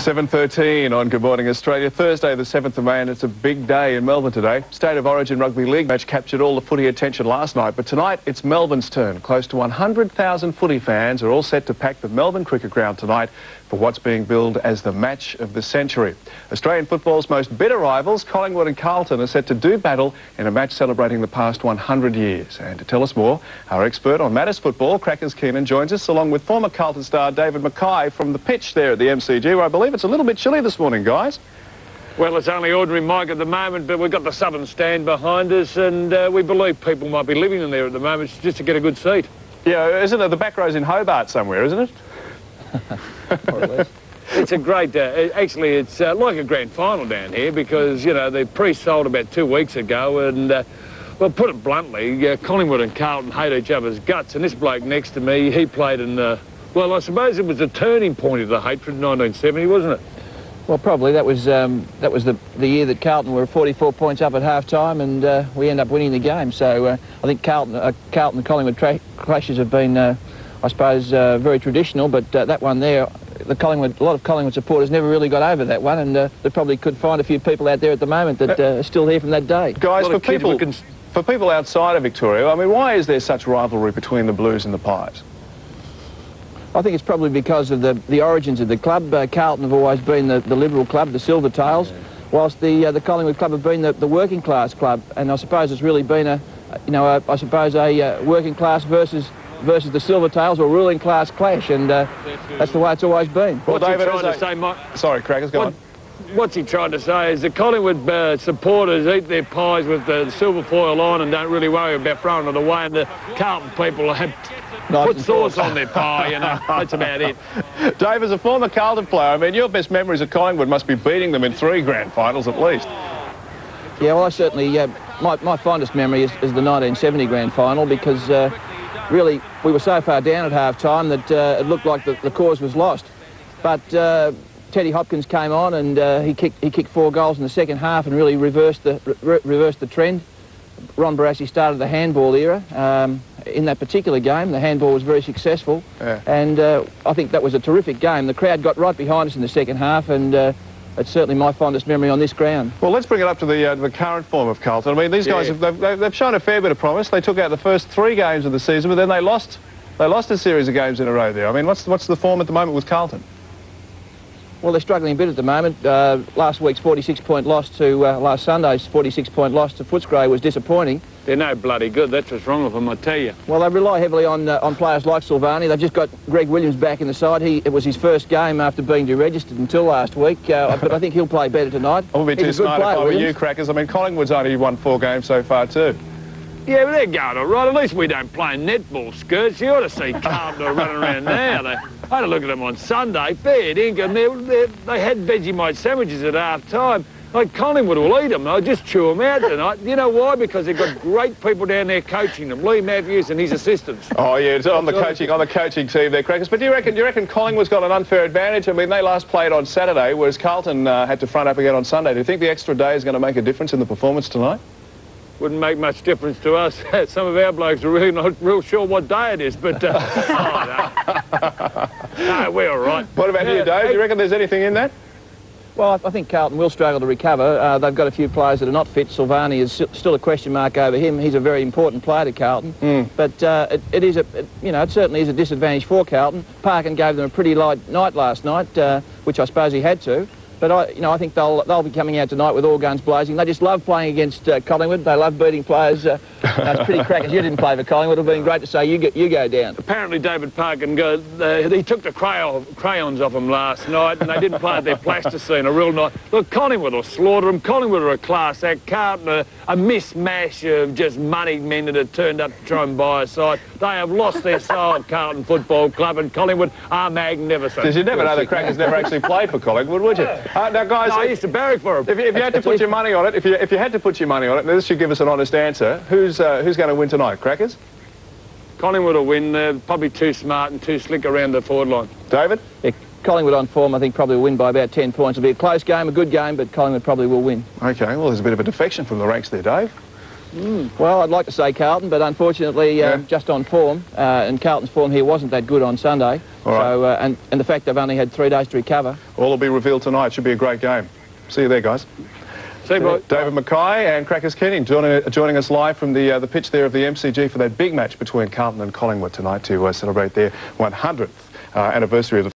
7:13 on Good Morning Australia. Thursday the 7th of May, and it's a big day in Melbourne today. State of Origin Rugby League match captured all the footy attention last night, but tonight it's Melbourne's turn. Close to 100,000 footy fans are all set to pack the Melbourne Cricket Ground tonight for what's being billed as the match of the century. Australian football's most bitter rivals, Collingwood and Carlton, are set to do battle in a match celebrating the past 100 years. And to tell us more, our expert on matters football, Crackers Keenan, joins us, along with former Carlton star Swan Mckay from the pitch there at the MCG, where I believe it's a little bit chilly this morning, guys. Well, it's only ordinary Mike at the moment, but we've got the southern stand behind us, and we believe people might be living in there at the moment just to get a good seat. Yeah, isn't it? The back row's in Hobart somewhere, isn't it? More or less. It's a great, actually it's like a grand final down here because, you know, they pre-sold about 2 weeks ago and, well, put it bluntly, Collingwood and Carlton hate each other's guts, and this bloke next to me, he played in, well, I suppose it was a turning point of the hatred in 1970, wasn't it? Well, probably. That was the year that Carlton were 44 points up at half-time, and we end up winning the game. So I think Carlton and Collingwood clashes have been, I suppose, very traditional, but that one there, a lot of Collingwood supporters never really got over that one, and they probably could find a few people out there at the moment that are still here from that day. Guys, for people outside of Victoria, I mean, why is there such rivalry between the Blues and the Pies? I think it's probably because of the origins of the club. Carlton have always been the Liberal club, the Silvertails, whilst the Collingwood club have been the working class club. And I suppose it's really been a working class versus the Silvertails, or ruling class clash, and that's the way it's always been. Well, what's David, he trying to say, Mike? Sorry, Crackers, go on. What's he trying to say is the Collingwood supporters eat their pies with the silver foil on and don't really worry about throwing it away, and the Carlton people have put sauce on their pie, you know. That's about it. Dave, as a former Carlton player, I mean, your best memories of Collingwood must be beating them in 3 grand finals at least. Yeah, well, I certainly, my fondest memory is the 1970 grand final, because really we were so far down at half-time that it looked like the cause was lost. But Teddy Hopkins came on, and he kicked 4 goals in the second half and really reversed the trend. Ron Barassi started the handball era. In that particular game, the handball was very successful, and I think that was a terrific game. The crowd got right behind us in the second half, and it's certainly my fondest memory on this ground. Well, let's bring it up to the current form of Carlton. I mean, these guys, they've shown a fair bit of promise. They took out the first 3 games of the season, but then they lost a series of games in a row there. I mean, what's the form at the moment with Carlton? Well, they're struggling a bit at the moment. Last week's 46-point loss to, last Sunday's 46-point loss to Footscray was disappointing. They're no bloody good, that's what's wrong with them, I tell you. Well, they rely heavily on players like Silvani. They've just got Greg Williams back in the side. It was his first game after being deregistered until last week, but I think he'll play better tonight. I would be too smart if I were you, Crackers. I mean, Collingwood's only won 4 games so far too. Yeah, but they're going all right. At least we don't play netball, skirts. You ought to see Carlton running around now. I had a look at them on Sunday, fair dinkum. They had Vegemite sandwiches at half-time. Like, Collingwood will eat them. They'll just chew them out tonight. You know why? Because they've got great people down there coaching them. Lee Matthews and his assistants. Oh yeah, it's on the coaching team there, Crackers. But do you reckon Collingwood's got an unfair advantage? I mean, they last played on Saturday, whereas Carlton had to front up again on Sunday. Do you think the extra day is going to make a difference in the performance tonight? Wouldn't make much difference to us. Some of our blokes are really not real sure what day it is, but no, we're all right. What about you, Dave? Do you reckon there's anything in that? Well, I think Carlton will struggle to recover. They've got a few players that are not fit. Silvani is still a question mark over him. He's a very important player to Carlton. But it certainly is a disadvantage for Carlton. Parkin gave them a pretty light night last night, which I suppose he had to. But I think they'll be coming out tonight with all guns blazing. They just love playing against Collingwood. They love beating players. That's pretty Crackers. You didn't play for Collingwood. It would have been great to say you go down. Apparently David Parkin, he took the crayons off them last night, and they didn't play at their plasticine a real night. Look, Collingwood will slaughter them. Collingwood are a class act. Carlton are a mismatch of just moneyed men that have turned up to try and buy a side. They have lost their soul, Carlton Football Club, and Collingwood are magnificent. Because you never know the Crackers never actually played for Collingwood, would you? Now, guys, no, I used to barrack for them. If you had to put your money on it, if you had to put your money on it, this should give us an honest answer. Who's going to win tonight, Crackers? Collingwood will win. They're probably too smart and too slick around the forward line. David? Yeah, Collingwood on form, I think, probably will win by about 10 points. It'll be a close game, a good game, but Collingwood probably will win. OK, well, there's a bit of a defection from the ranks there, Dave. Well, I'd like to say Carlton, but unfortunately just on form, and Carlton's form here wasn't that good on Sunday. All right. So, and the fact they've only had 3 days to recover. All will be revealed tonight. Should be a great game. See you there, guys. See you, boy. David Mckay and Crackers Keenan joining us live from the pitch there of the MCG for that big match between Carlton and Collingwood tonight to celebrate their 100th anniversary of the